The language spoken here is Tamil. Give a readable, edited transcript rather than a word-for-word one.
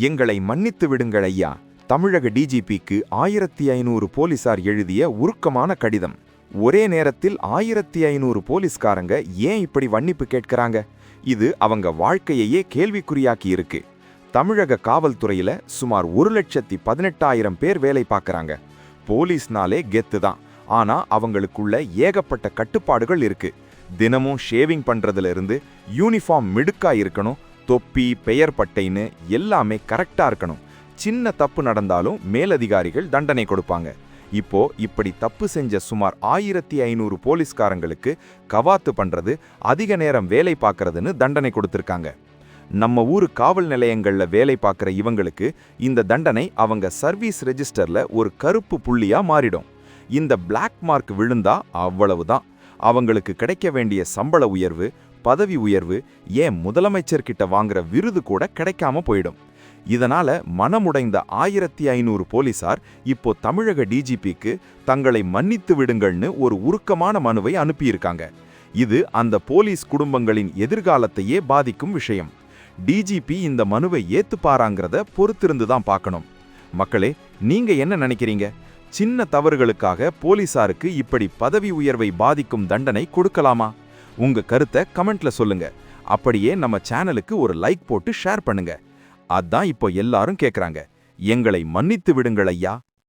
எங்களை மன்னித்து விடுங்கள் ஐயா. தமிழக டிஜிபிக்கு 1500 போலீசார் எழுதிய உருக்கமான கடிதம். ஒரே நேரத்தில் 1500 போலீஸ்காரங்க ஏன் இப்படி மன்னிப்பு கேட்கறாங்க? இது அவங்க வாழ்க்கையையே கேள்விக்குறியாக்கி இருக்கு. தமிழக காவல்துறையில சுமார் 1,18,000 பேர் வேலை பார்க்கறாங்க. போலீஸ்னாலே கெத்து தான். ஆனா அவங்களுக்குள்ள ஏகப்பட்ட கட்டுப்பாடுகள் இருக்கு. தினமும் ஷேவிங் பண்றதுல இருந்து யூனிஃபார்ம் மிடுக்கா இருக்கணும், தொப்பி பெயர் பட்டைன்னு எல்லாமே கரெக்டா இருக்கணும். சின்ன தப்பு நடந்தாலும் மேலதிகாரிகள் தண்டனை கொடுப்பாங்க. இப்போ இப்படி தப்பு செஞ்ச சுமார் 1500 போலீஸ்காரங்களுக்கு கவாத்து பண்றது, அதிக நேரம் வேலை பார்க்கறதுன்னு தண்டனை கொடுத்திருக்காங்க. நம்ம ஊரு காவல் நிலையங்கள்ல வேலை பார்க்குற இவங்களுக்கு இந்த தண்டனை அவங்க சர்வீஸ் ரெஜிஸ்டர்ல ஒரு கருப்பு புள்ளியா மாறிடும். இந்த பிளாக் மார்க் விழுந்தா அவ்வளவுதான். அவங்களுக்கு கிடைக்க வேண்டிய சம்பள உயர்வு, பதவி உயர்வு, ஏன் முதலமைச்சர்கிட்ட வாங்குற விருது கூட கிடைக்காம போயிடும். இதனால மனமுடைந்த 1500 போலீசார் இப்போ தமிழக டிஜிபிக்கு தங்களை மன்னித்து விடுங்கள்னு ஒரு உருக்கமான மனுவை அனுப்பியிருக்காங்க. இது அந்த போலீஸ் குடும்பங்களின் எதிர்காலத்தையே பாதிக்கும் விஷயம். டிஜிபி இந்த மனுவை ஏத்துப்பாராங்கிறத பொறுத்திருந்து தான் பார்க்கணும். மக்களே, நீங்க என்ன நினைக்கிறீங்க? சின்ன தவறுகளுக்காக போலீசாருக்கு இப்படி பதவி உயர்வை பாதிக்கும் தண்டனை கொடுக்கலாமா? உங்க கருத்தை கமெண்ட்ல சொல்லுங்க. அப்படியே நம்ம சேனலுக்கு ஒரு லைக் போட்டு ஷேர் பண்ணுங்க. அதான் இப்போ எல்லாரும் கேக்குறாங்க, எங்களை மன்னித்து விடுங்கள் ஐயா.